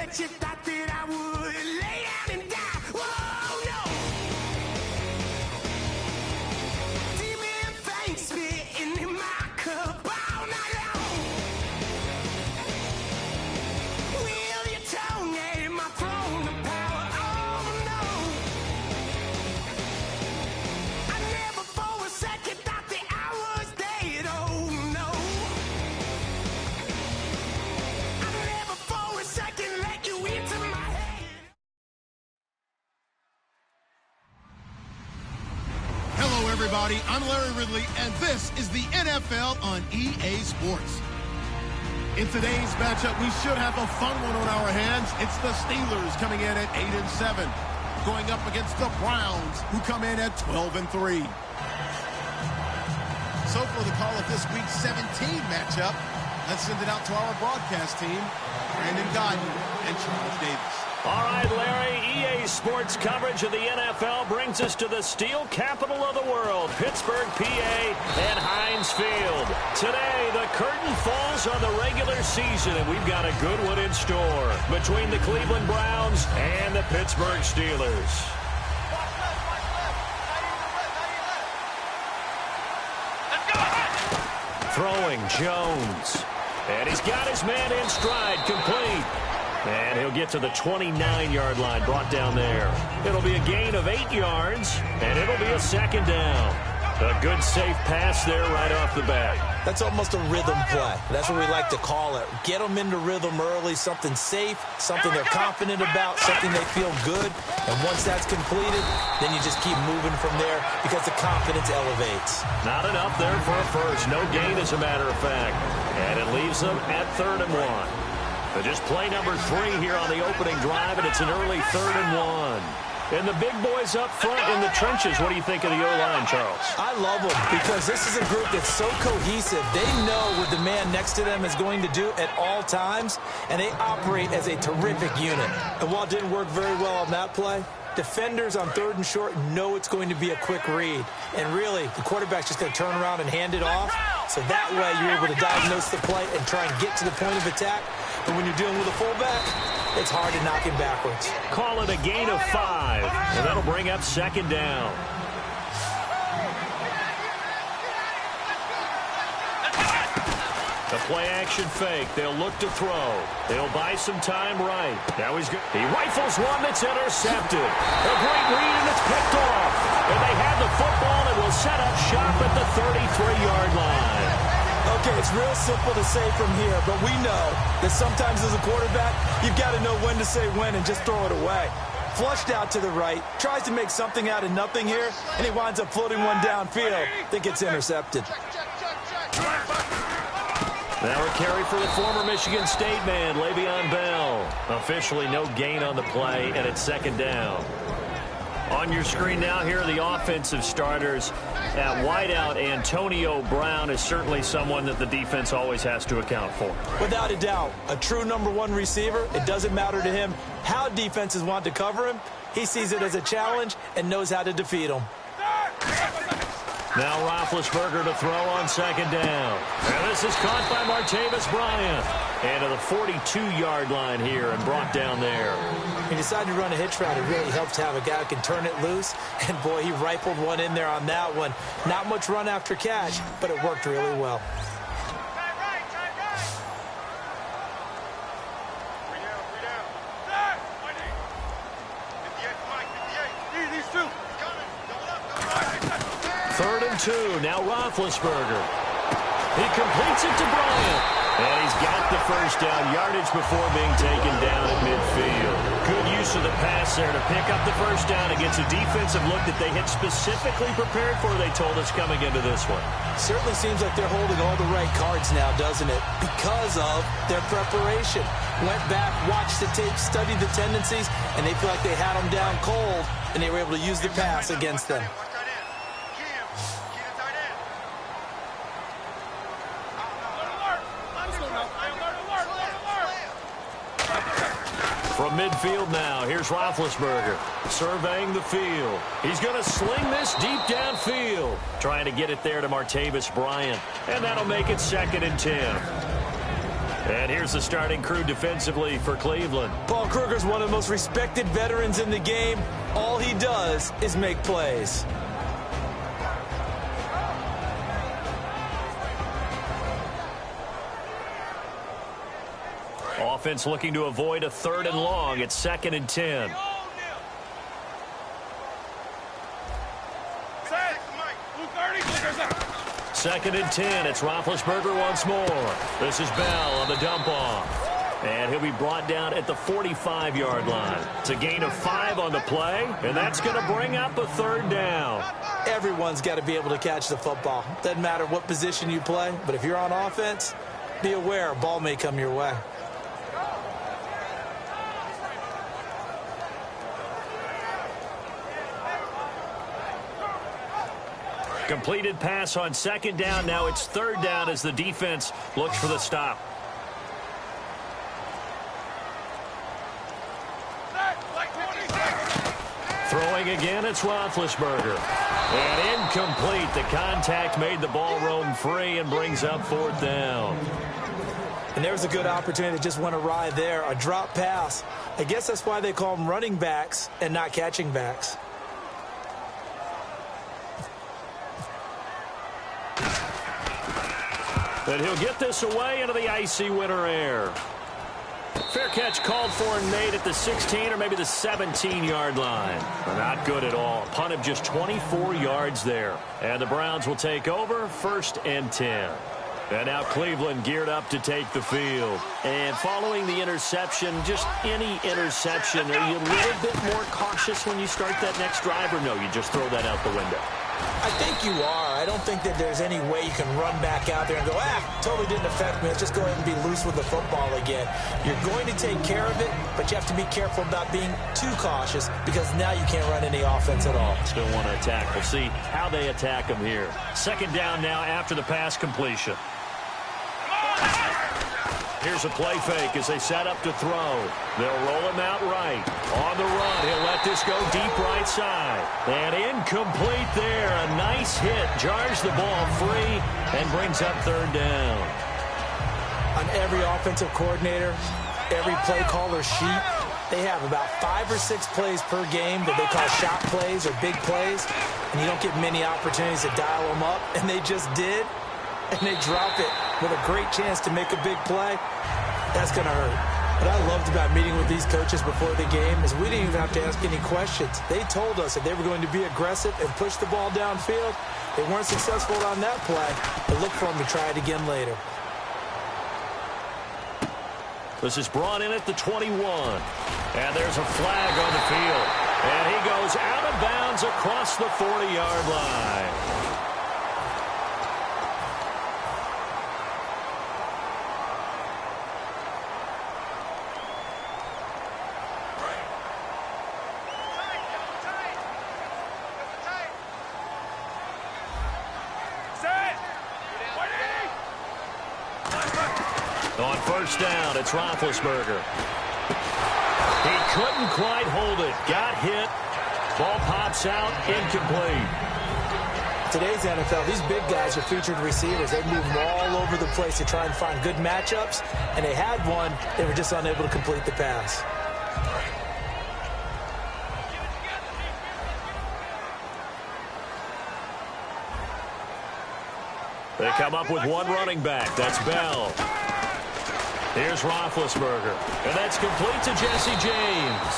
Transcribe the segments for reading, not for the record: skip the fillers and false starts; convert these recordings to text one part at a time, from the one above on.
bet you thought that I would lay down and die. Whoa, no. Demon fangs spitting in my cup all night long. Wheel your tongue at my throne of power. Oh, no. I never for a second thought that I was dead. Oh, no. I never for a second let you into my head. Hello, everybody. I'm Larry Ridley, and this is the NFL on EA Sports. In today's matchup, we should have a fun one on our hands. It's the Steelers coming in at 8-7, going up against the Browns, who come in at 12-3. So for the call of this week's 17 matchup, let's send it out to our broadcast team, Brandon Godden and Charles Davis. All right, Larry, EA Sports coverage of the NFL brings us to the steel capital of the world, Pittsburgh, PA, and Heinz Field. Today, the curtain falls on the regular season, and we've got a good one in store between the Cleveland Browns and the Pittsburgh Steelers. Throwing Jones, and he's got his man in stride, complete. And he'll get to the 29-yard line, brought down there. It'll be a gain of 8 yards, and it'll be a second down. A good, safe pass there right off the bat. That's almost a rhythm play. That's what we like to call it. Get them into rhythm early, something safe, something they're confident about, something they feel good. And once that's completed, then you just keep moving from there because the confidence elevates. Not enough there for a first. No gain, as a matter of fact. And it leaves them at 3rd and 1. But just play number 3 here on the opening drive, and it's an early 3rd and 1. And the big boys up front in the trenches. What do you think of the O-line, Charles? I love them because this is a group that's so cohesive. They know what the man next to them is going to do at all times, and they operate as a terrific unit. And while it didn't work very well on that play, defenders on 3rd and short know it's going to be a quick read. And really, the quarterback's just going to turn around and hand it off. So that way you're able to diagnose the play and try and get to the point of attack. But when you're dealing with a fullback, it's hard to knock him backwards. Call it a gain of 5, and that'll bring up 2nd down. The play-action fake. They'll look to throw. They'll buy some time right. Now he's good. He rifles one that's intercepted. A great read, and it's picked off. And they have the football and will set up shop at the 33-yard line. Okay, it's real simple to say from here, but we know that sometimes as a quarterback, you've got to know when to say when and just throw it away. Flushed out to the right, tries to make something out of nothing here, and he winds up floating one downfield that gets intercepted. Now a carry for the former Michigan State man, Le'Veon Bell. Officially no gain on the play, and it's 2nd down. On your screen now, here are the offensive starters. At wideout, Antonio Brown is certainly someone that the defense always has to account for. Without a doubt, a true #1 receiver. It doesn't matter to him how defenses want to cover him. He sees it as a challenge and knows how to defeat them. Now Roethlisberger to throw on 2nd down. And this is caught by Martavis Bryant. And to the 42-yard line here and brought down there. He decided to run a hitch route. It really helps to have a guy who can turn it loose. And, boy, he rifled one in there on that one. Not much run after catch, but it worked really well. Third and 2. Now Roethlisberger. He completes it to Bryant. And he's got the first down, yardage before being taken down at midfield. Good use of the pass there to pick up the first down against a defensive look that they had specifically prepared for, they told us, coming into this one. Certainly seems like they're holding all the right cards now, doesn't it? Because of their preparation. Went back, watched the tape, studied the tendencies, and they feel like they had them down cold, and they were able to use the pass against them. From midfield now, here's Roethlisberger surveying the field. He's going to sling this deep downfield, trying to get it there to Martavis Bryant, and that'll make it 2nd and 10. And here's the starting crew defensively for Cleveland. Paul Kruger's one of the most respected veterans in the game. All he does is make plays. Offense looking to avoid a 3rd and long. It's 2nd and 10. Second and 10. It's Roethlisberger once more. This is Bell on the dump off. And he'll be brought down at the 45-yard line. It's a gain of 5 on the play, and that's going to bring up a 3rd down. Everyone's got to be able to catch the football. Doesn't matter what position you play, but if you're on offense, be aware a ball may come your way. Completed pass on 2nd down. Now it's 3rd down as the defense looks for the stop. Throwing again, it's Roethlisberger. And incomplete. The contact made the ball roam free and brings up 4th down. And there's a good opportunity that just went awry there. A drop pass. I guess that's why they call them running backs and not catching backs. And he'll get this away into the icy winter air. Fair catch called for and made at the 16 or maybe the 17-yard line. Not good at all. Punt of just 24 yards there. And the Browns will take over 1st and 10. And now Cleveland geared up to take the field. And following the interception, just any interception, are you a little bit more cautious when you start that next drive, or no, you just throw that out the window? I think you are. I don't think that there's any way you can run back out there and go, totally didn't affect me. Let's just go ahead and be loose with the football again. You're going to take care of it, but you have to be careful about being too cautious because now you can't run any offense at all. Still want to attack. We'll see how they attack them here. 2nd down now after the pass completion. Here's a play fake as they set up to throw. They'll roll him out right. On the run, he'll let this go deep right side. And incomplete there. A nice hit. Jars the ball free and brings up 3rd down. On every offensive coordinator, every play caller sheet, they have about 5 or 6 plays per game that they call shot plays or big plays. And you don't get many opportunities to dial them up. And they just did. And they drop it with a great chance to make a big play. That's going to hurt. What I loved about meeting with these coaches before the game is we didn't even have to ask any questions. They told us that they were going to be aggressive and push the ball downfield. They weren't successful on that play, but look for them to try it again later. This is brought in at the 21. And there's a flag on the field. And he goes out of bounds across the 40-yard line. On 1st down, it's Roethlisberger. He couldn't quite hold it. Got hit. Ball pops out. Incomplete. Today's NFL, these big guys are featured receivers. They move them all over the place to try and find good matchups, and they had one. They were just unable to complete the pass. They come up with one running back. That's Bell. Here's Roethlisberger. And that's complete to Jesse James.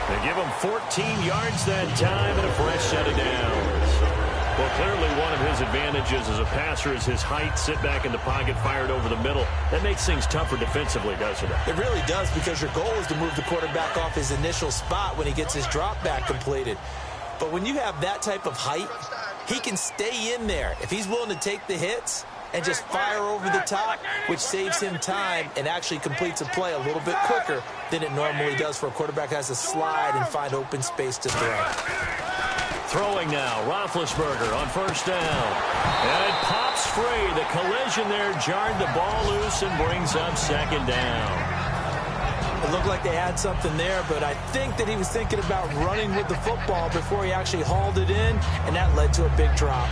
They give him 14 yards that time and a fresh set of downs. Well, clearly one of his advantages as a passer is his height. Sit back in the pocket, fired over the middle. That makes things tougher defensively, doesn't it? It really does, because your goal is to move the quarterback off his initial spot when he gets his drop back completed. But when you have that type of height, he can stay in there if he's willing to take the hits and just fire over the top, which saves him time and actually completes a play a little bit quicker than it normally does for a quarterback who has to slide and find open space to throw. Throwing now, Roethlisberger on 1st down. And it pops free. The collision there jarred the ball loose and brings up 2nd down. It looked like they had something there, but I think that he was thinking about running with the football before he actually hauled it in, and that led to a big drop.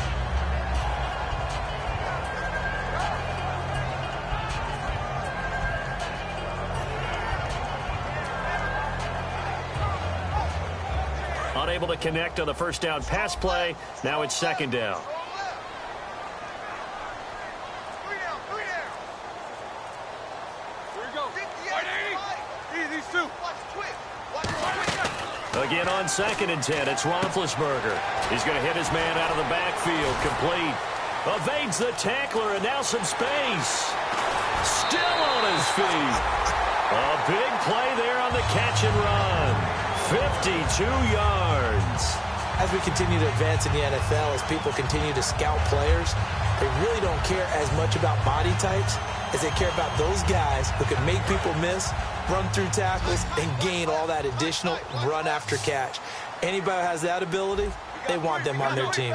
able to connect on the first down pass play. Now it's second down. Again on 2nd and 10, it's Roethlisberger. He's going to hit his man out of the backfield, complete. Evades the tackler, and now some space. Still on his feet. A big play there on the catch and run. 52 yards. As we continue to advance in the NFL, as people continue to scout players, they really don't care as much about body types as they care about those guys who can make people miss, run through tackles, and gain all that additional run after catch. Anybody who has that ability, they want them on their team.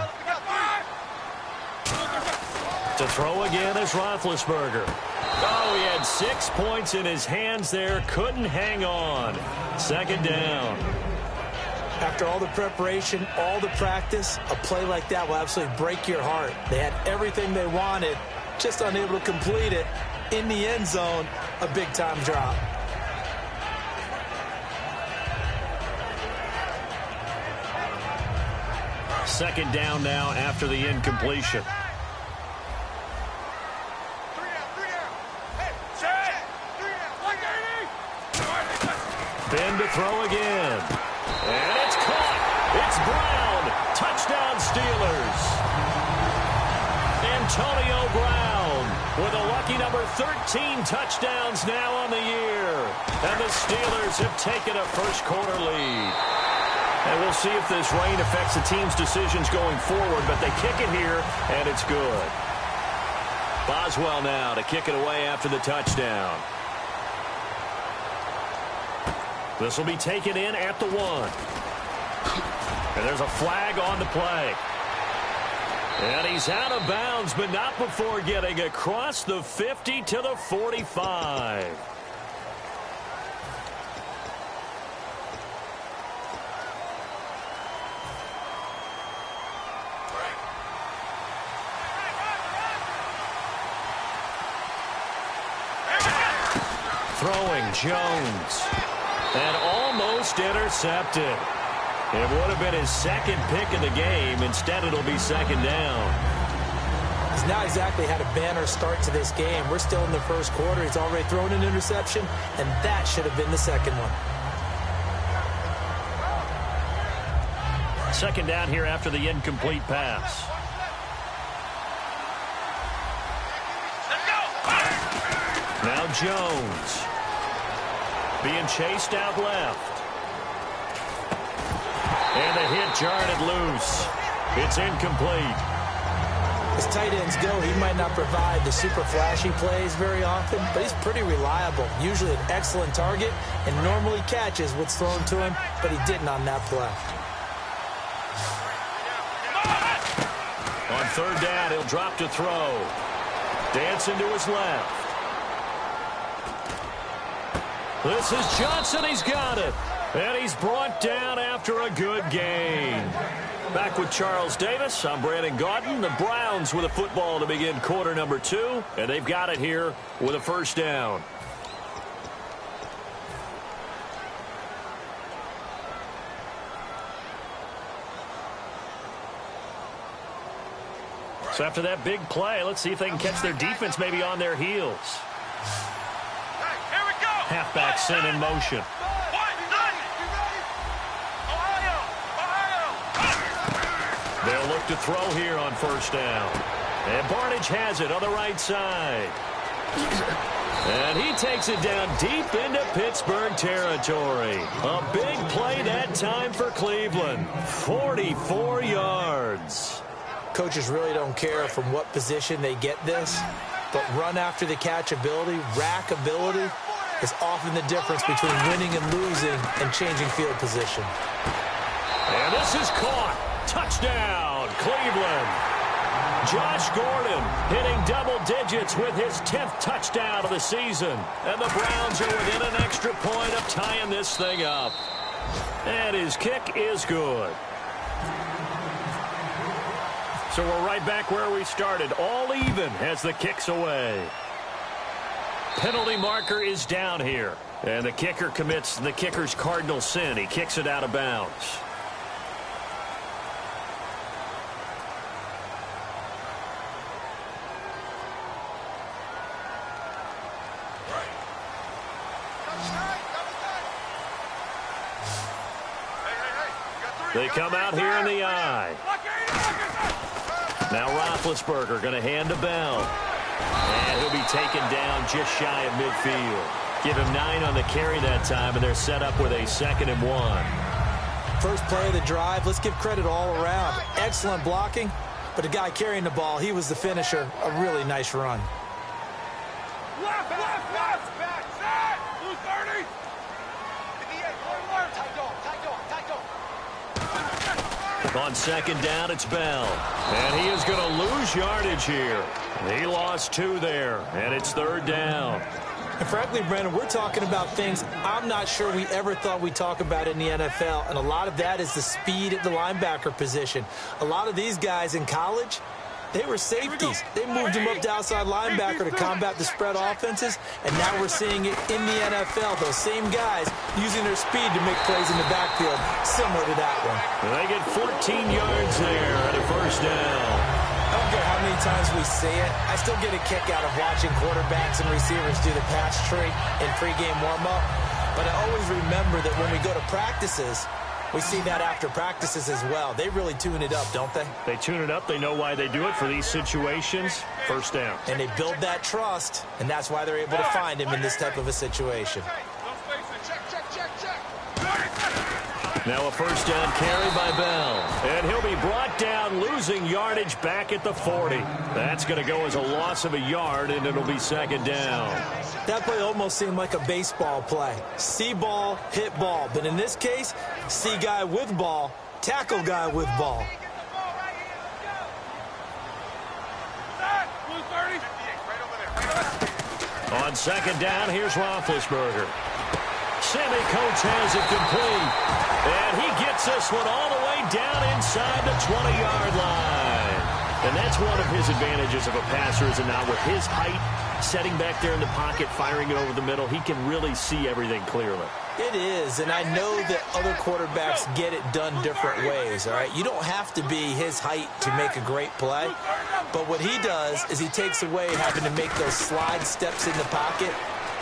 To throw again is Roethlisberger. Oh, he had 6 points in his hands there. Couldn't hang on. Second down. After all the preparation, all the practice, a play like that will absolutely break your heart. They had everything they wanted, just unable to complete it. In the end zone, a big-time drop. Second down now after the incompletion. Ben to throw again. And it's caught. It's Brown. Touchdown Steelers. Antonio Brown with a lucky number 13 touchdowns now on the year. And the Steelers have taken a first-quarter lead. And we'll see if this rain affects the team's decisions going forward, but they kick it here, and it's good. Boswell now to kick it away after the touchdown. This will be taken in at the 1. And there's a flag on the play. And he's out of bounds, but not before getting across the 50 to the 45. Throwing Jones. And almost intercepted. It would have been his second pick of the game. Instead, it'll be second down. He's not exactly had a banner start to this game. We're still in the first quarter. He's already thrown an interception, and that should have been the second one. Second down here after the incomplete pass. Now Jones. Being chased out left. And the hit jarred it loose. It's incomplete. As tight ends go, he might not provide the super flashy plays very often, but he's pretty reliable. Usually an excellent target and normally catches what's thrown to him, but he didn't on that play. On third down, he'll drop to throw. Dancing to his left. This is Johnson. He's got it. And he's brought down after a good gain. Back with Charles Davis. I'm Brandon Gaudin. The Browns with a football to begin quarter number 2. And they've got it here with a first down. So after that big play, let's see if they can catch their defense maybe on their heels. Halfback sent in motion. They'll look to throw here on first down. And Barnidge has it on the right side. And he takes it down deep into Pittsburgh territory. A big play that time for Cleveland. 44 yards. Coaches really don't care from what position they get this, but run after the catch ability, rack ability, is often the difference between winning and losing and changing field position. And this is caught. Touchdown, Cleveland. Josh Gordon hitting double digits with his 10th touchdown of the season. And the Browns are within an extra point of tying this thing up. And his kick is good. So we're right back where we started. All even as the kick's away. Penalty marker is down here. And the kicker commits the kicker's cardinal sin. He kicks it out of bounds. They come out here in the eye. Now Roethlisberger going to hand to Bell. And he'll be taken down just shy of midfield. Give him 9 on the carry that time, and they're set up with a 2nd and 1. First play of the drive, let's give credit all around. Excellent blocking, but the guy carrying the ball, he was the finisher. A really nice run. Left, back, set, blue 30. On 2nd down, it's Bell. And he is going to lose yardage here. He lost 2 there, and it's 3rd down. And frankly, Brandon, we're talking about things I'm not sure we ever thought we'd talk about in the NFL, and a lot of that is the speed at the linebacker position. A lot of these guys in college, they were safeties. They moved them up to outside linebacker to combat the spread offenses, and now we're seeing it in the NFL. Those same guys using their speed to make plays in the backfield, similar to that one. They get 14 yards there at a 1st down. I don't care how many times we say it, I still get a kick out of watching quarterbacks and receivers do the pass tree in pregame warm-up. But I always remember that when we go to practices, we see that after practices as well. They really tune it up, don't they? They tune it up. They know why they do it for these situations. 1st down. And they build that trust, and that's why they're able to find him in this type of a situation. Now a 1st down carry by Bell. And he'll be brought down, losing yardage back at the 40. That's going to go as a loss of a yard, and it'll be 2nd down. That play almost seemed like a baseball play. See ball, hit ball. But in this case, see guy with ball, tackle guy with ball. On 2nd down, here's Roethlisberger. Sammy Coates has it complete. And he gets this one all the way down inside the 20-yard line. And that's one of his advantages of a passer, is it not? With his height, setting back there in the pocket, firing it over the middle, he can really see everything clearly. It is, and I know that other quarterbacks get it done different ways, all right? You don't have to be his height to make a great play, but what he does is he takes away having to make those slide steps in the pocket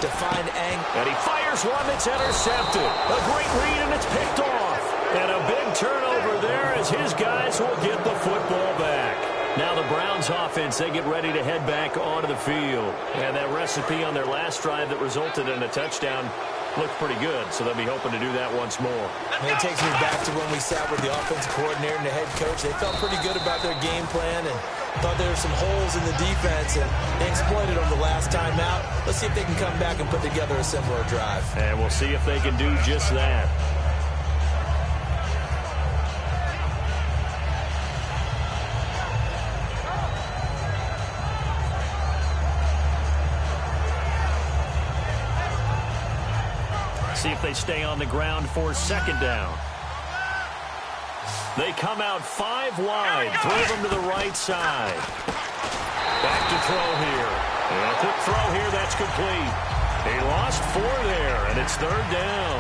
to find angle. And he fires one that's intercepted. A great read, and it's picked off. And a big turnover there as his guys will get the football back. Now the Browns offense, they get ready to head back onto the field. And that recipe on their last drive that resulted in a touchdown looked pretty good, so they'll be hoping to do that once more. And it takes me back to when we sat with the offensive coordinator and the head coach. They felt pretty good about their game plan and thought there were some holes in the defense, and they exploited them the last time out. Let's see if they can come back and put together a similar drive. And we'll see if they can do just that. See if they stay on the ground for 2nd down. They come out 5 wide, 3 of them to the right side. Back to throw here. And a quick throw here, that's complete. He lost 4 there, and it's 3rd down.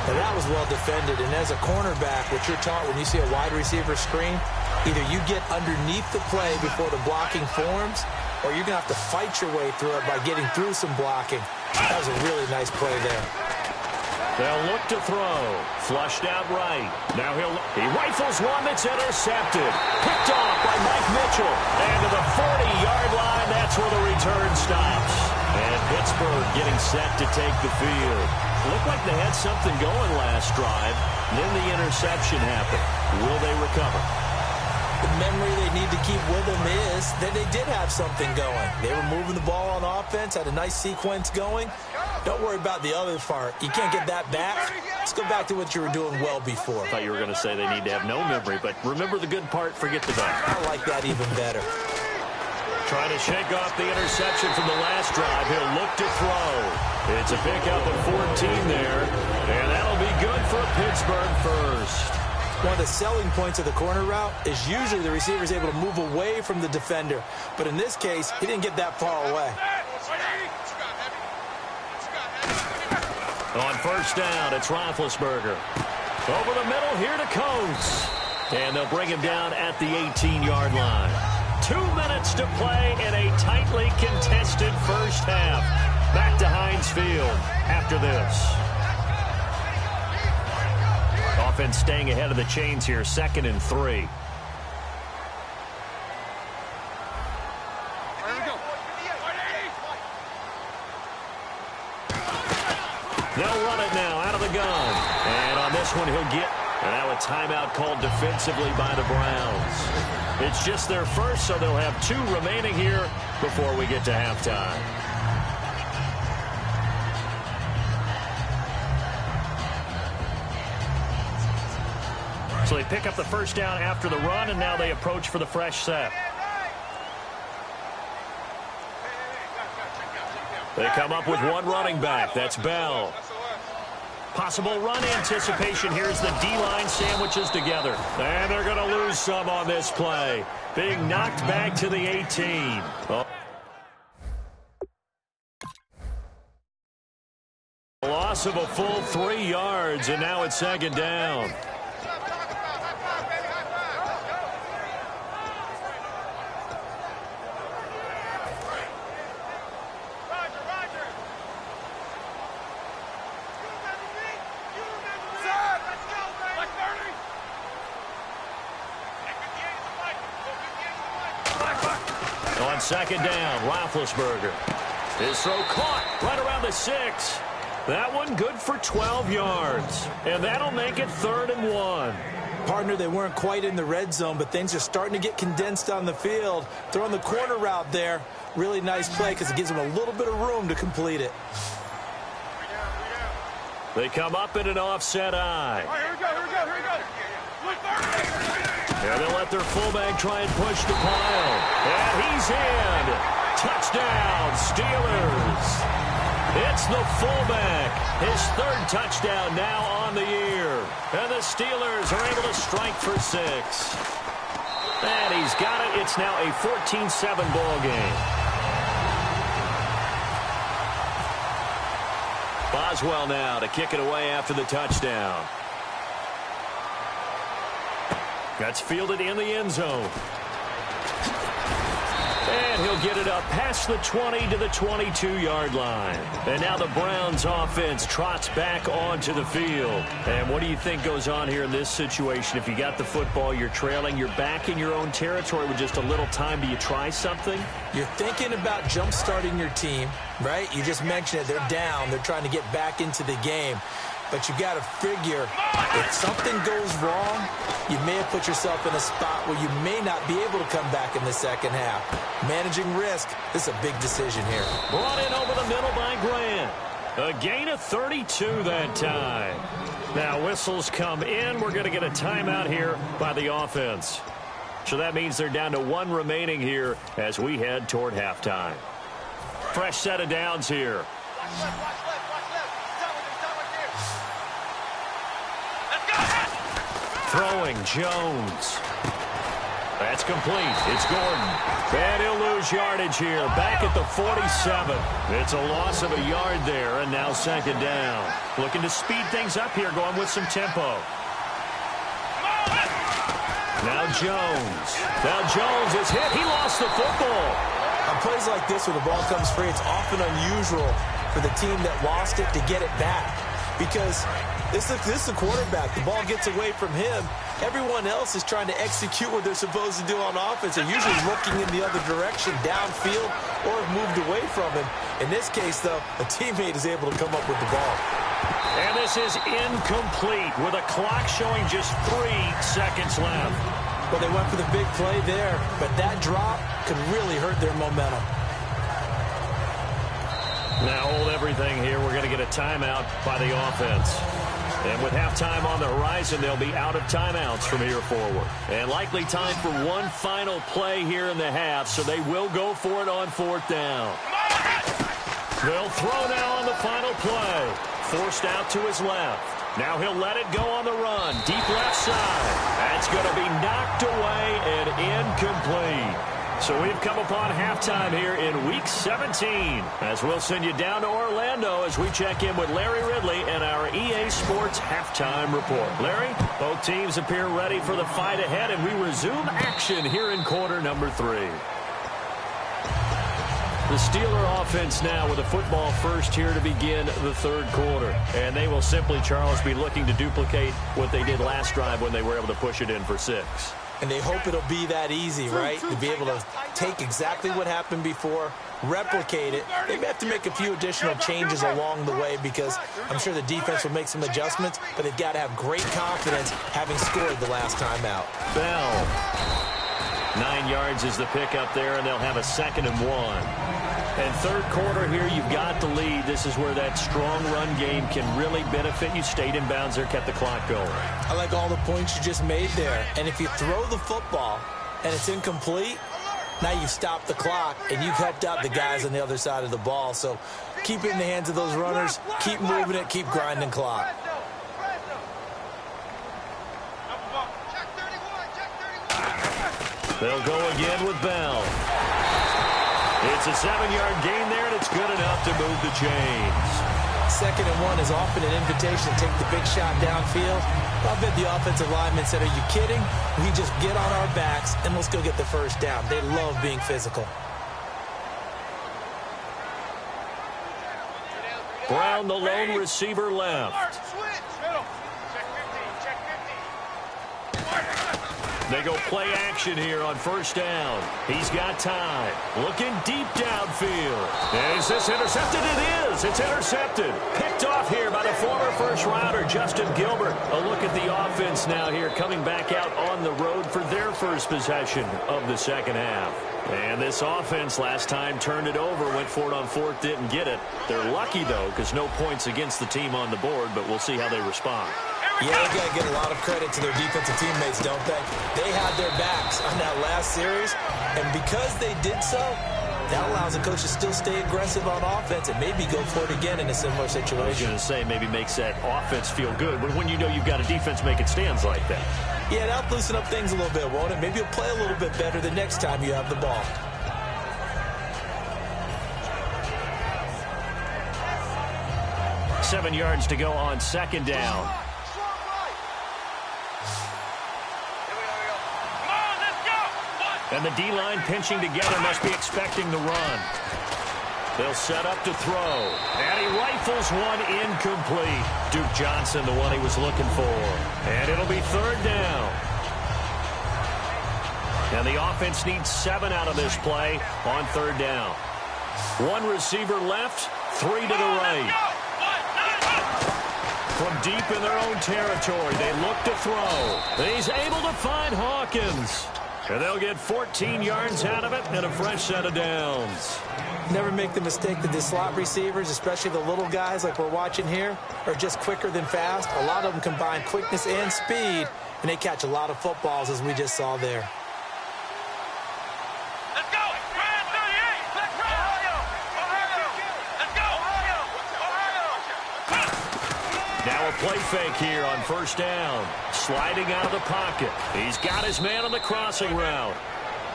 And that was well defended, and as a cornerback, what you're taught when you see a wide receiver screen, either you get underneath the play before the blocking forms, or you're going to have to fight your way through it by getting through some blocking. That was a really nice play there. They'll look to throw. Flushed out right. Now he rifles one that's intercepted. Picked off by Mike Mitchell. And to the 40-yard line, that's where the return stops. And Pittsburgh getting set to take the field. Looked like they had something going last drive. Then the interception happened. Will they recover? The memory they need to keep with them is that they did have something going. They were moving the ball on offense, had a nice sequence going. Don't worry about the other part. You can't get that back. Let's go back to what you were doing well before. I thought you were going to say they need to have no memory, but remember the good part, forget the bad. I like that even better. Trying to shake off the interception from the last drive. He'll look to throw. It's a pickup of 14 there, and that'll be good for Pittsburgh first. One of the selling points of the corner route is usually the receiver is able to move away from the defender. But in this case, he didn't get that far away. On 1st down, it's Roethlisberger. Over the middle here to Coates. And they'll bring him down at the 18-yard line. 2 minutes to play in a tightly contested first half. Back to Heinz Field after this. offense staying ahead of the chains here, 2nd and 3. They'll run it now out of the gun. And on this one, he'll get now a timeout called defensively by the Browns. It's just their first, so they'll have 2 remaining here before we get to halftime. So they pick up the first down after the run, and now they approach for the fresh set. They come up with 1 running back. That's Bell. Possible run anticipation. Here's the D-line sandwiches together. And they're going to lose some on this play. Being knocked back to the 18. Oh. Loss of a full 3 yards, and now it's 2nd down. On 2nd down, Roethlisberger. His throw caught right around the 6. That one good for 12 yards. And that'll make it 3rd and 1. Partner, they weren't quite in the red zone, but things are starting to get condensed on the field. Throwing the corner route there. Really nice play because it gives them a little bit of room to complete it. They come up in an offset eye. All right, here we go. Yeah, they'll let their fullback try and push the pile. And he's in. Touchdown, Steelers. It's the fullback. His 3rd touchdown now on the year. And the Steelers are able to strike for 6. And he's got it. It's now a 14-7 ball game. Boswell now to kick it away after the touchdown. That's fielded in the end zone. And he'll get it up past the 20 to the 22-yard line. And now the Browns offense trots back onto the field. And what do you think goes on here in this situation? If you got the football, you're trailing, you're back in your own territory with just a little time. Do you try something? You're thinking about jump-starting your team, right? You just mentioned it. They're down. They're trying to get back into the game. But you got to figure, if something goes wrong, you may have put yourself in a spot where you may not be able to come back in the 2nd half. Managing risk, this is a big decision here. Brought in over the middle by Grant. A gain of 32 that time. Now whistles come in. We're going to get a timeout here by the offense. So that means they're down to 1 remaining here as we head toward halftime. Fresh set of downs here. Throwing Jones. That's complete. It's Gordon. And he'll lose yardage here. Back at the 47. It's a loss of a yard there, and now 2nd down. Looking to speed things up here, going with some tempo. Now Jones. Now Jones is hit. He lost the football. On plays like this where the ball comes free, it's often unusual for the team that lost it to get it back. Because this is the quarterback. The ball gets away from him. Everyone else is trying to execute what they're supposed to do on offense. They're usually looking in the other direction, downfield, or have moved away from him. In this case, though, a teammate is able to come up with the ball. And this is incomplete with a clock showing just 3 seconds left. Well, they went for the big play there, but that drop could really hurt their momentum. Now hold everything here. We're going to get a timeout by the offense. And with halftime on the horizon, they'll be out of timeouts from here forward. And likely time for one final play here in the half, so they will go for it on 4th down. They'll throw now on the final play. Forced out to his left. Now he'll let it go on the run. Deep left side. That's going to be knocked away and incomplete. So we've come upon halftime here in Week 17 as we'll send you down to Orlando as we check in with Larry Ridley and our EA Sports Halftime Report. Larry, both teams appear ready for the fight ahead, and we resume action here in quarter number 3. The Steeler offense now with a football first here to begin the third quarter. And they will simply, Charles, be looking to duplicate what they did last drive when they were able to push it in for 6. And they hope it'll be that easy, right? To be able to take exactly what happened before, replicate it. They may have to make a few additional changes along the way because I'm sure the defense will make some adjustments, but they've got to have great confidence having scored the last time out. Bell. 9 yards is the pickup there, and they'll have a 2nd and 1. And third quarter here, you've got the lead. This is where that strong run game can really benefit you. Stayed in bounds there, kept the clock going. I like all the points you just made there. And if you throw the football and it's incomplete, now you've stopped the clock and you've helped out the guys on the other side of the ball. So keep it in the hands of those runners. Keep moving it. Keep grinding clock. They'll go again with Bell. It's a 7-yard gain there, and it's good enough to move the chains. 2nd and 1 is often an invitation to take the big shot downfield. I bet the offensive lineman said, are you kidding? We just get on our backs, and let's go get the first down. They love being physical. Brown, the lone receiver, left. They go play action here on first down. He's got time. Looking deep downfield. Is this intercepted? It is. It's intercepted. Picked off here by the former first-rounder, Justin Gilbert. A look at the offense now here, coming back out on the road for their first possession of the second half. And this offense last time turned it over, went for it on 4th, didn't get it. They're lucky, though, because no points against the team on the board, but we'll see how they respond. Yeah, they got to get a lot of credit to their defensive teammates, don't they? They had their backs on that last series, and because they did so, that allows the coach to still stay aggressive on offense and maybe go for it again in a similar situation. I was going to say maybe makes that offense feel good, but when you know you've got a defense making stands like that. Yeah, that'll loosen up things a little bit, won't it? Maybe you'll play a little bit better the next time you have the ball. Seven yards to go on second down. And the D-line pinching together, must be expecting the run. They'll set up to throw. And he rifles one incomplete. Duke Johnson, the one he was looking for. And it'll be third down. And the offense needs 7 out of this play on third down. 1 receiver left, 3 to the right. From deep in their own territory, they look to throw. And he's able to find Hawkins. And they'll get 14 yards out of it and a fresh set of downs. Never make the mistake that the slot receivers, especially the little guys like we're watching here, are just quicker than fast. A lot of them combine quickness and speed, and they catch a lot of footballs, as we just saw there. Let's go! 38! Let's go! Ohio! Let's go! Ohio! Now a play fake here on first down. Sliding out of the pocket. He's got his man on the crossing route.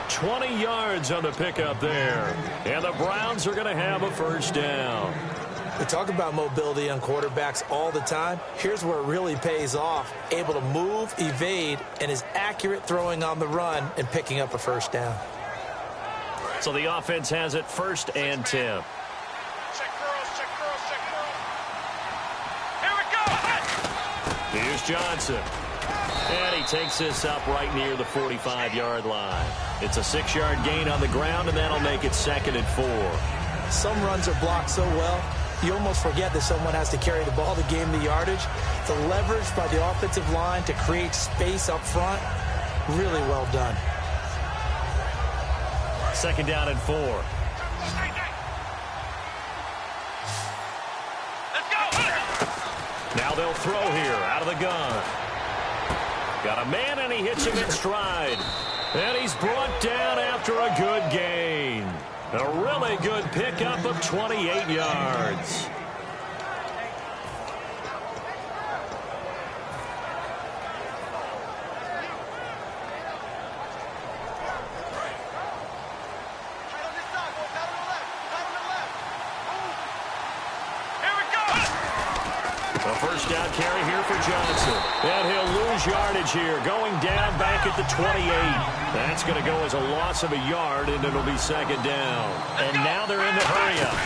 20 yards on the pickup there. And the Browns are going to have a first down. We talk about mobility on quarterbacks all the time. Here's where it really pays off. Able to move, evade, and is accurate throwing on the run and picking up a first down. So the offense has it 1st and 10. Check girls, check girls, check girls. Here we go! Here's Johnson. And he takes this up right near the 45-yard line. It's a 6-yard gain on the ground, and that'll make it 2nd and 4. Some runs are blocked so well, you almost forget that someone has to carry the ball to gain the yardage. The leverage by the offensive line to create space up front, really well done. 2nd down and 4. Let's go! Now they'll throw here out of the gun. Got a man, and he hits him in stride. And he's brought down after a good gain. A really good pickup of 28 yards. first down carry here for Johnson. And he'll lose yardage here, going down back at the 28. That's going to go as a loss of a yard, and it'll be second down. And now they're in the hurry-up.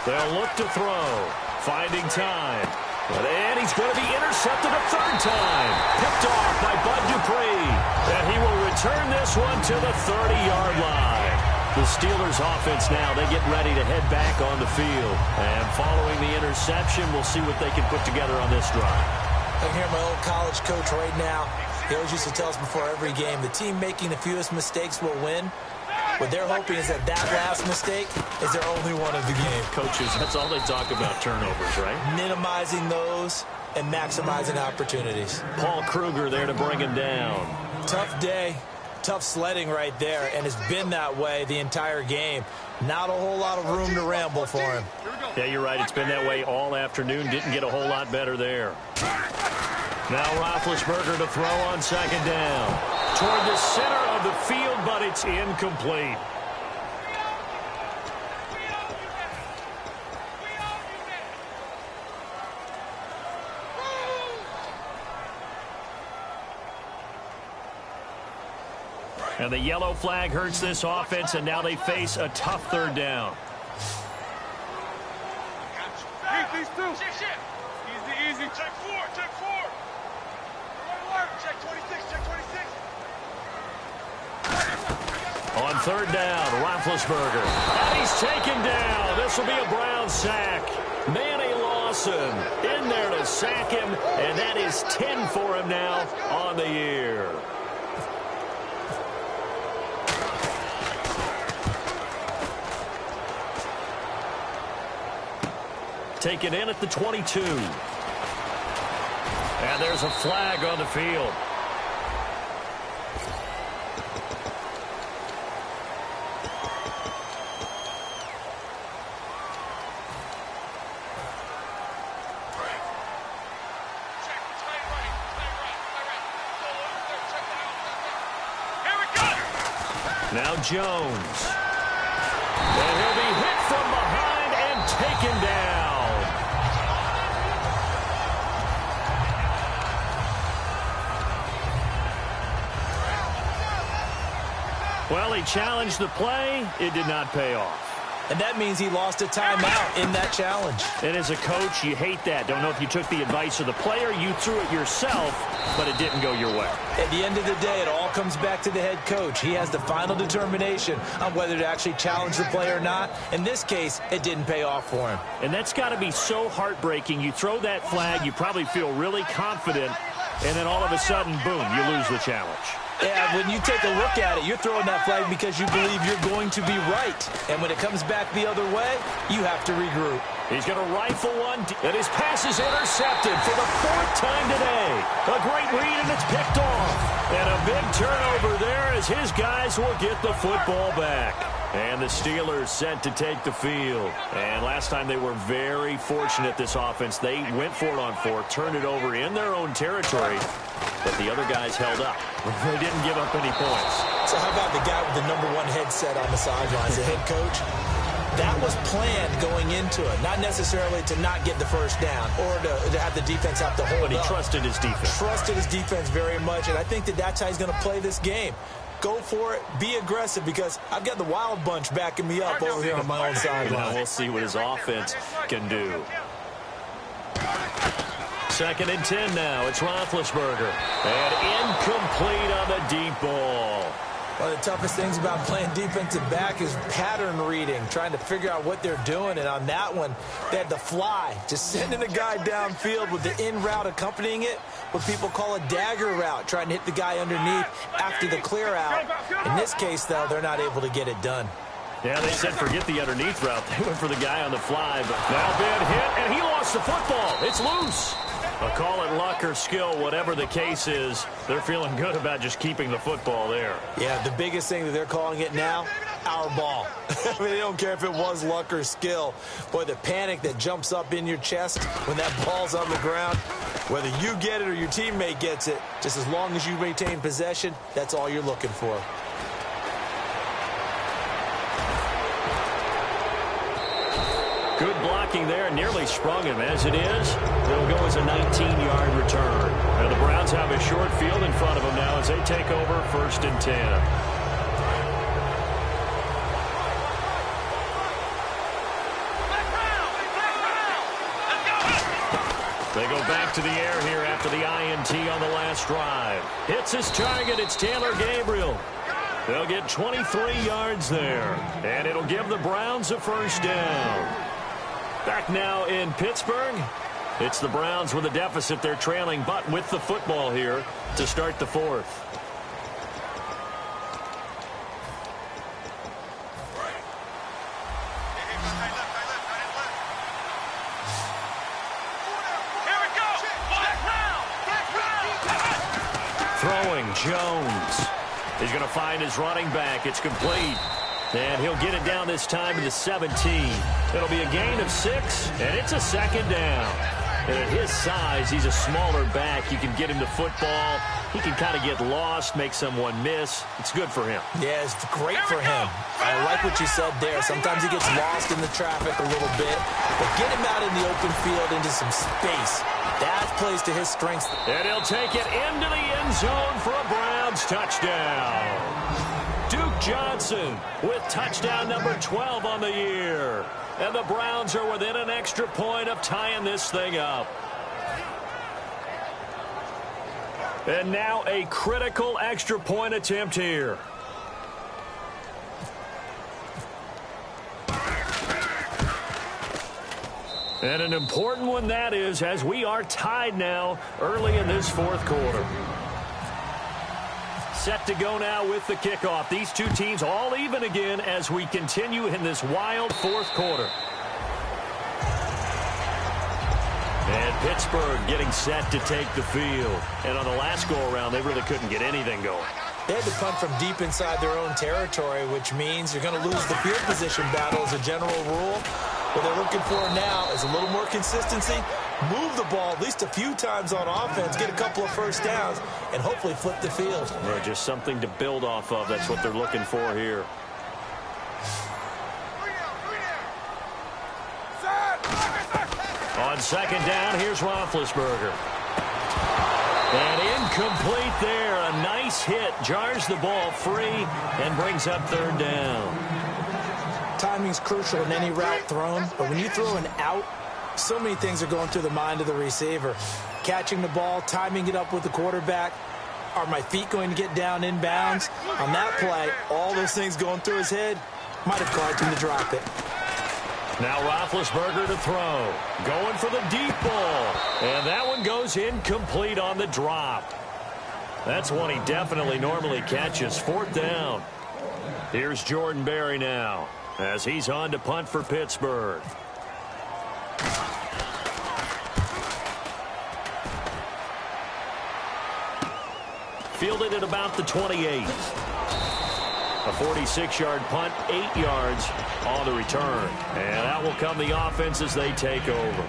They'll look to throw, finding time. And he's going to be intercepted a third time. Picked off by Bud Dupree. And he will return this one to the 30-yard line. The Steelers offense now, they get ready to head back on the field. And following the interception, we'll see what they can put together on this drive. I can hear my old college coach right now. He always used to tell us before every game, the team making the fewest mistakes will win. What they're hoping is that last mistake is their only one of the game. Coaches, that's all they talk about, turnovers, right? Minimizing those and maximizing opportunities. Paul Kruger there to bring him down. Tough day. Tough sledding right there, and it's been that way the entire game. Not a whole lot of room to ramble for him. Yeah, you're right. It's been that way all afternoon. Didn't get a whole lot better there. Now Roethlisberger to throw on second down. Toward the center of the field, but it's incomplete. And the yellow flag hurts this offense, and now they face a tough third down. These two. Easy. Check four. Check 26. On third down, Roethlisberger. And he's taken down. This will be a Brown sack. Manny Lawson in there to sack him, and that is 10 for him now on the year. Taken in at the 22. And there's a flag on the field. Now Jones. And he'll be hit from behind and taken down. Well, he challenged the play. It did not pay off. And that means he lost a timeout in that challenge. And as a coach, you hate that. Don't know if you took the advice of the player. You threw it yourself, but it didn't go your way. At the end of the day, it all comes back to the head coach. He has the final determination on whether to actually challenge the play or not. In this case, it didn't pay off for him. And that's got to be so heartbreaking. You throw that flag, you probably feel really confident, and then all of a sudden, boom, you lose the challenge. Yeah, when you take a look at it, you're throwing that flag because you believe you're going to be right. And when it comes back the other way, you have to regroup. He's going to rifle one, and his pass is intercepted for the fourth time today. A great read, and it's picked off. And a big turnover there as his guys will get the football back. And the Steelers set to take the field. And last time they were very fortunate, this offense. They went for it on fourth, turned it over in their own territory, but the other guys held up. They didn't give up any points. So how about the guy with the #1 headset on the sidelines, the head coach? That was planned going into it, not necessarily to not get the first down or to have the defense have to hold But he up. trusted his defense. Trusted his defense very much, and I think that's how he's going to play this game. Go for it. Be aggressive, because I've got the Wild Bunch backing me up over here on my own sideline. We'll see what his offense can do. 2nd and 10 now. It's Roethlisberger. And incomplete on the deep ball. One of the toughest things about playing defensive back is pattern reading, trying to figure out what they're doing. And on that one, they had the fly, just sending a guy downfield with the in route accompanying it, what people call a dagger route, trying to hit the guy underneath after the clear out. In this case, though, they're not able to get it done. Yeah, they said forget the underneath route. They went for the guy on the fly, but now bad hit, and he lost the football. It's loose. I'll call it luck or skill, whatever the case is. They're feeling good about just keeping the football there. Yeah, the biggest thing that they're calling it now, our ball. I mean, they don't care if it was luck or skill. Boy, the panic that jumps up in your chest when that ball's on the ground, whether you get it or your teammate gets it, just as long as you maintain possession, that's all you're looking for. Good blocking there, nearly sprung him. As it is, it'll go as a 19-yard return. And the Browns have a short field in front of them now as they take over 1st and 10. They go back to the air here after the INT on the last drive. Hits his target. It's Taylor Gabriel. They'll get 23 yards there, and it'll give the Browns a 1st down. Back now in Pittsburgh. It's the Browns with a deficit. They're trailing, but with the football here to start the 4th. Throwing, Jones. He's going to find his running back. It's complete. And he'll get it down this time to the 17. It'll be a gain of 6, and it's a 2nd down. And at his size, he's a smaller back. You can get him the football. He can kind of get lost, make someone miss. It's good for him. Yeah, it's great for him. I like what you said there. Sometimes he gets lost in the traffic a little bit, but get him out in the open field into some space. That plays to his strengths. And he'll take it into the end zone for a Browns touchdown. Duke Johnson with touchdown number 12 on the year. And the Browns are within an extra point of tying this thing up. And now a critical extra point attempt here. And an important one that is, as we are tied now early in this 4th quarter. Set to go now with the kickoff. These two teams all even again as we continue in this wild 4th quarter. And Pittsburgh getting set to take the field. And on the last go-around, they really couldn't get anything going. They had to punt from deep inside their own territory, which means you're going to lose the field position battle as a general rule. What they're looking for now is a little more consistency, move the ball at least a few times on offense, get a couple of 1st downs, and hopefully flip the field. Yeah, just something to build off of. That's what they're looking for here. On 2nd down, here's Roethlisberger. And incomplete there. A nice hit. Jars the ball free and brings up 3rd down. Timing's crucial in any route thrown, but when you throw an out, so many things are going through the mind of the receiver. Catching the ball, timing it up with the quarterback. Are my feet going to get down inbounds? On that play, all those things going through his head might have caused him to drop it. Now Roethlisberger to throw. Going for the deep ball. And that one goes incomplete on the drop. That's one he definitely normally catches. 4th down. Here's Jordan Berry now as he's on to punt for Pittsburgh. Fielded at about the 28. A 46-yard punt, 8 yards on the return. And out will come the offense as they take over.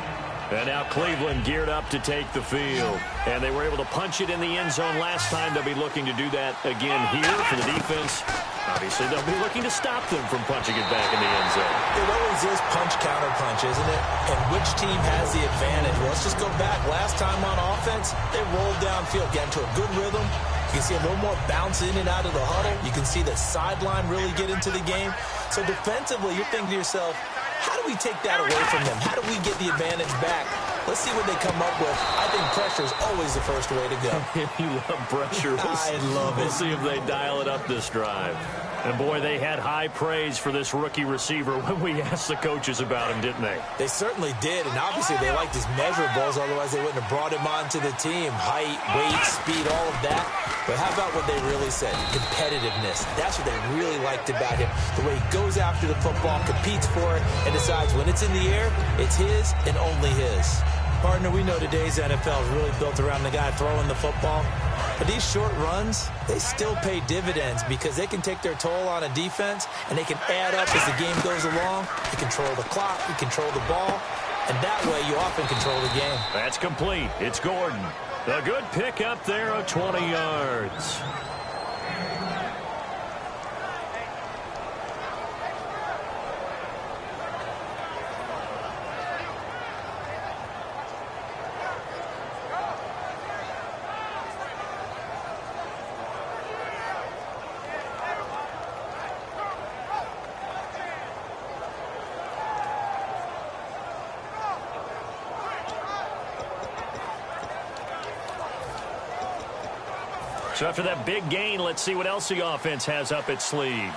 And now Cleveland geared up to take the field. And they were able to punch it in the end zone last time. They'll be looking to do that again here for the defense. Obviously, they'll be looking to stop them from punching it back in the end zone. It always is punch-counter-punch, isn't it? And which team has the advantage? Well, let's just go back. Last time on offense, they rolled downfield, get into a good rhythm. You can see a little more bounce in and out of the huddle. You can see the sideline really get into the game. So defensively, you're thinking to yourself, how do we take that away from them? How do we get the advantage back? Let's see what they come up with. I think pressure is always the first way to go. You love pressure. I love it. We'll see if they dial it up this drive. And, boy, they had high praise for this rookie receiver when we asked the coaches about him, didn't they? They certainly did, and obviously they liked his measurables, otherwise they wouldn't have brought him onto the team. Height, weight, speed, all of that. But how about what they really said? Competitiveness. That's what they really liked about him. The way he goes after the football, competes for it, and decides when it's in the air, it's his and only his. Partner, we know today's NFL is really built around the guy throwing the football. But these short runs, they still pay dividends because they can take their toll on a defense and they can add up as the game goes along. You control the clock, you control the ball, and that way you often control the game. That's complete. It's Gordon. A good pick up there of 20 yards. So after that big gain, let's see what else the offense has up its sleeve.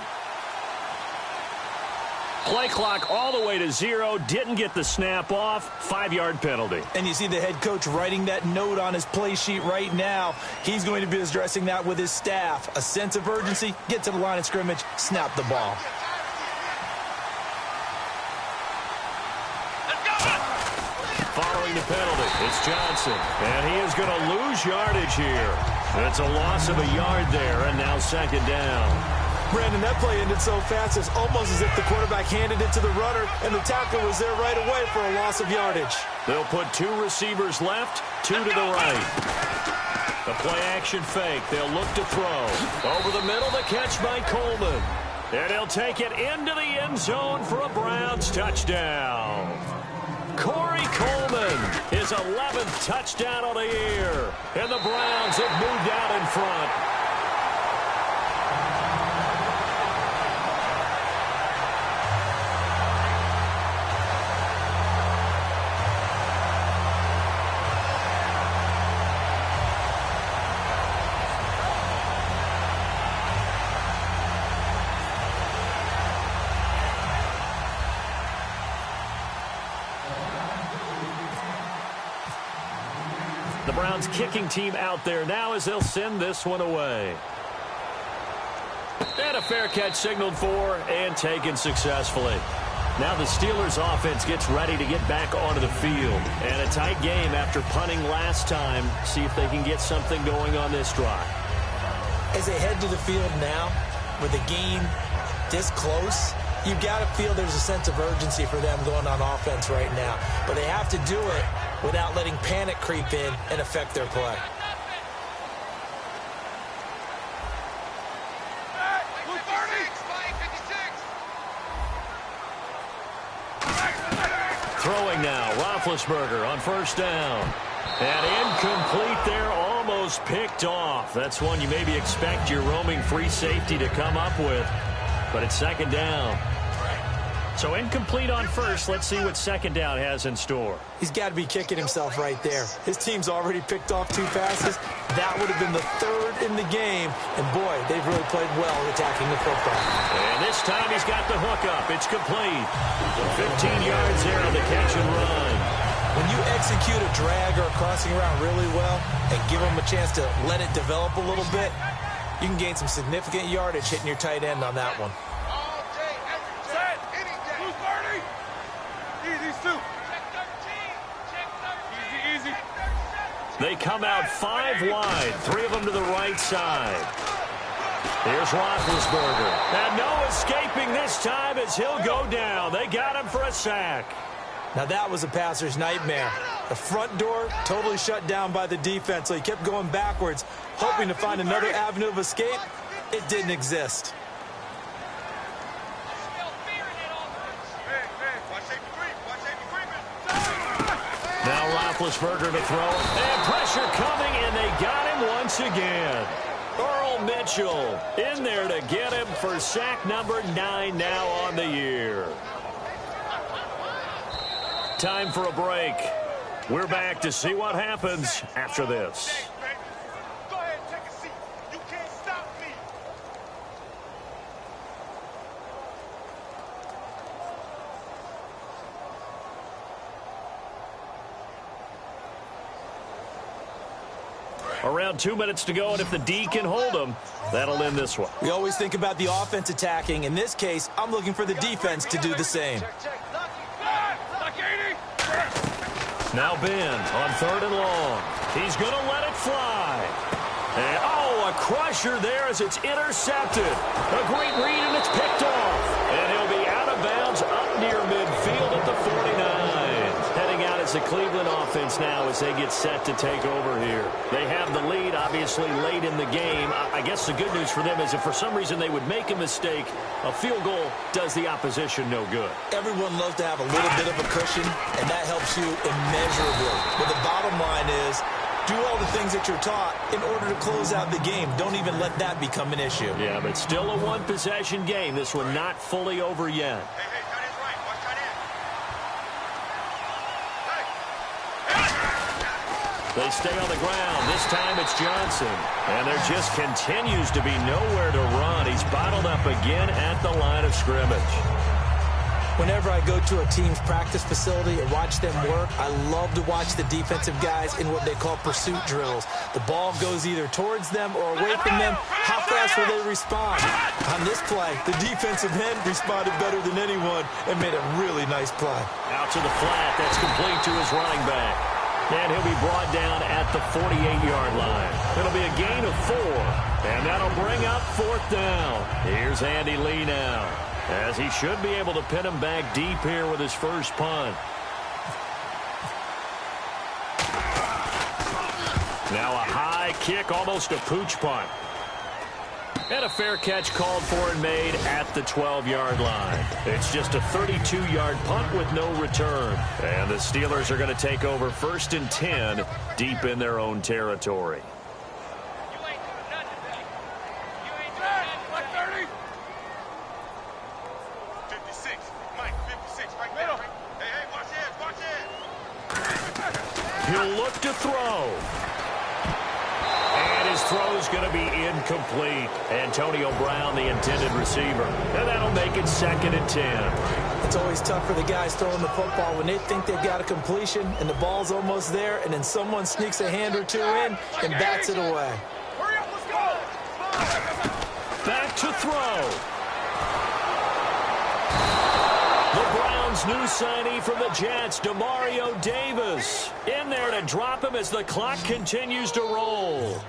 Play clock all the way to 0. Didn't get the snap off. 5-yard penalty. And you see the head coach writing that note on his play sheet right now. He's going to be addressing that with his staff. A sense of urgency, get to the line of scrimmage, snap the ball. Following the penalty, it's Johnson. And he is going to lose yardage here. It's a loss of a yard there, and now second down. Brandon, that play ended so fast, it's almost as if the quarterback handed it to the runner, and the tackle was there right away for a loss of yardage. They'll put 2 receivers left, 2 to the right. The play-action fake. They'll look to throw. Over the middle, the catch by Coleman. And he'll take it into the end zone for a Browns touchdown. Corey Coleman, his 11th touchdown of the year. And the Browns have moved out in front. The Browns kicking team out there now as they'll send this one away. And a fair catch signaled for and taken successfully. Now the Steelers offense gets ready to get back onto the field. And a tight game after punting last time. See if they can get something going on this drive. As they head to the field now, with the game this close, you've got to feel there's a sense of urgency for them going on offense right now. But they have to do it without letting panic creep in and affect their play. Throwing now, Roethlisberger on first down. And incomplete there, almost picked off. That's one you maybe expect your roaming free safety to come up with. But it's second down. So incomplete on first. Let's see what second down has in store. He's got to be kicking himself right there. His team's already picked off 2 passes. That would have been the 3rd in the game. And, boy, they've really played well attacking the football. And this time he's got the hook up. It's complete. 15 yards there on the catch and run. When you execute a drag or a crossing route really well and give them a chance to let it develop a little bit, you can gain some significant yardage hitting your tight end on that one. They come out 5 wide, 3 of them to the right side. Here's Roethlisberger. And no escaping this time as he'll go down. They got him for a sack. Now that was a passer's nightmare. The front door totally shut down by the defense, so he kept going backwards, hoping to find another avenue of escape. It didn't exist. Now Roethlisberger to throw. And pressure coming, and they got him once again. Earl Mitchell in there to get him for sack number 9 now on the year. Time for a break. We're back to see what happens after this. Go ahead, take a seat. You can't stop me. Around 2 minutes to go, and if the D can hold them, that'll end this one. We always think about the offense attacking. In this case, I'm looking for the defense to do the same. Now Ben on 3rd and long. He's going to let it fly. And, oh, a crusher there as it's intercepted. A great read, and it's picked off. And he'll be out of bounds up near midfield at the 49. Heading out as the Cleveland offense now as they get set to take over here. They have the lead, obviously, late in the game. I guess the good news for them is if for some reason they would make a mistake, a field goal does the opposition no good. Everyone loves to have a little bit of a cushion, and that helps you immeasurably. But the bottom line is, do all the things that you're taught in order to close out the game. Don't even let that become an issue. Yeah, but still a one-possession game. This one not fully over yet. They stay on the ground. This time it's Johnson. And there just continues to be nowhere to run. He's bottled up again at the line of scrimmage. Whenever I go to a team's practice facility and watch them work, I love to watch the defensive guys in what they call pursuit drills. The ball goes either towards them or away from them. How fast will they respond? On this play, the defensive end responded better than anyone and made a really nice play. Out to the flat. That's complete to his running back. And he'll be brought down at the 48-yard line. It'll be a gain of 4. And that'll bring up 4th down. Here's Andy Lee now, as he should be able to pin him back deep here with his first punt. Now a high kick, almost a pooch punt. And a fair catch called for and made at the 12-yard line. It's just a 32-yard punt with no return. And the Steelers are going to take over 1st and 10 deep in their own territory. He'll look to throw. And his throw's going to be incomplete. Antonio Brown, the intended receiver. And that'll make it 2nd and 10. It's always tough for the guys throwing the football when they think they've got a completion and the ball's almost there, and then someone sneaks a hand or two in and bats it away. Hurry up, let's go. Back to throw. The Browns' new signee from the Jets, Demario Davis, in there to drop him as the clock continues to roll.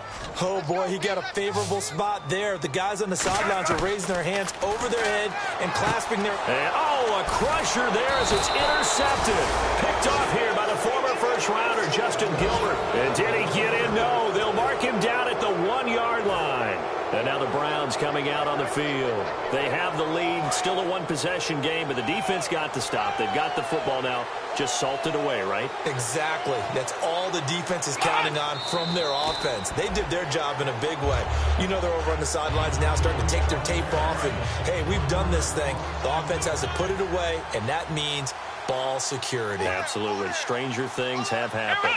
Oh, boy, he got a favorable spot there. The guys on the sidelines are raising their hands over their head and clasping their... And, a crusher there as it's intercepted. Picked off here by the former first-rounder, Justin Gilbert. And did he get in? No, they'll mark him down at the 1-yard line. And now the Browns coming out on the field. They have the lead, still a one-possession game, but the defense got to stop. They've got the football now, just salted away, right? Exactly. That's all the defense is counting on from their offense. They did their job in a big way. You know they're over on the sidelines now starting to take their tape off, and, hey, we've done this thing. The offense has to put it away, and that means ball security. Absolutely. Stranger things have happened.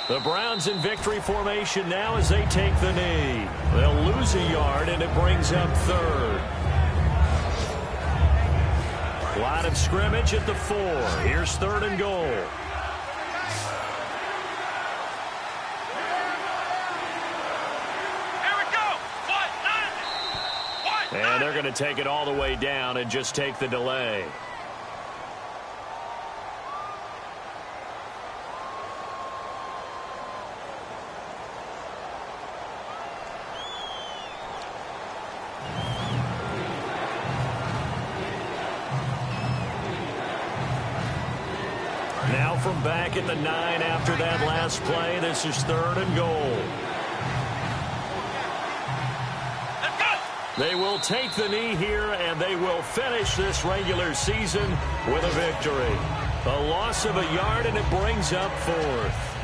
The Browns in victory formation now as they take the knee. They'll lose a yard, and it brings up 3rd. Line of scrimmage at the 4. Here's 3rd and goal. Here we go. And they're going to take it all the way down and just take the delay. Now from back at the 9 after that last play, this is 3rd and goal. They will take the knee here, and they will finish this regular season with a victory. A loss of a yard, and it brings up 4th.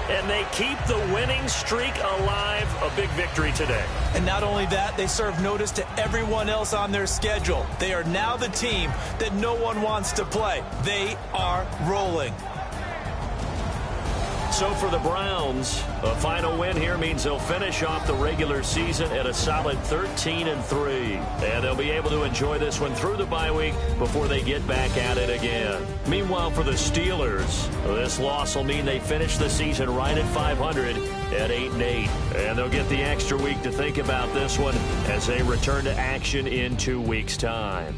And they keep the winning streak alive. A big victory today. And not only that, they serve notice to everyone else on their schedule. They are now the team that no one wants to play. They are rolling. So for the Browns, a final win here means they'll finish off the regular season at a solid 13-3. And they'll be able to enjoy this one through the bye week before they get back at it again. Meanwhile, for the Steelers, this loss will mean they finish the season right at 500 at 8-8. And they'll get the extra week to think about this one as they return to action in 2 weeks' time.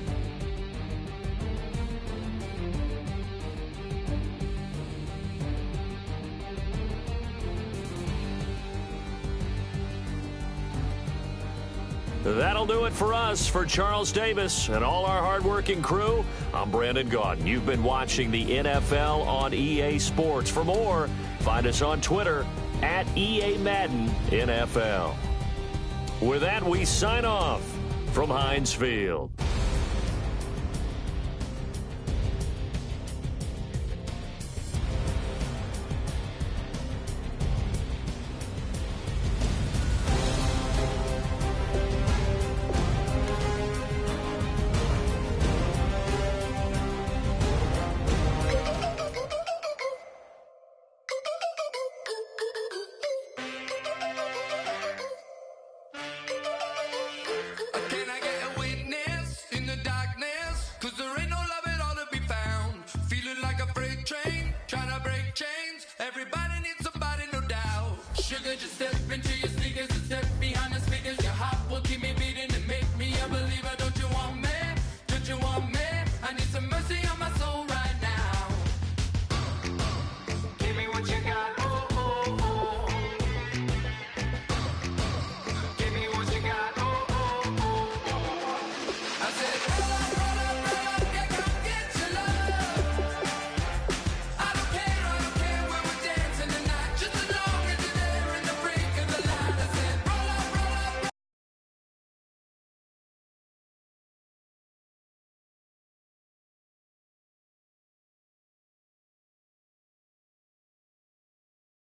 That'll do it for us. For Charles Davis and all our hardworking crew, I'm Brandon Gaudin. You've been watching the NFL on EA Sports. For more, find us on Twitter at EA Madden NFL. With that, we sign off from Heinz Field.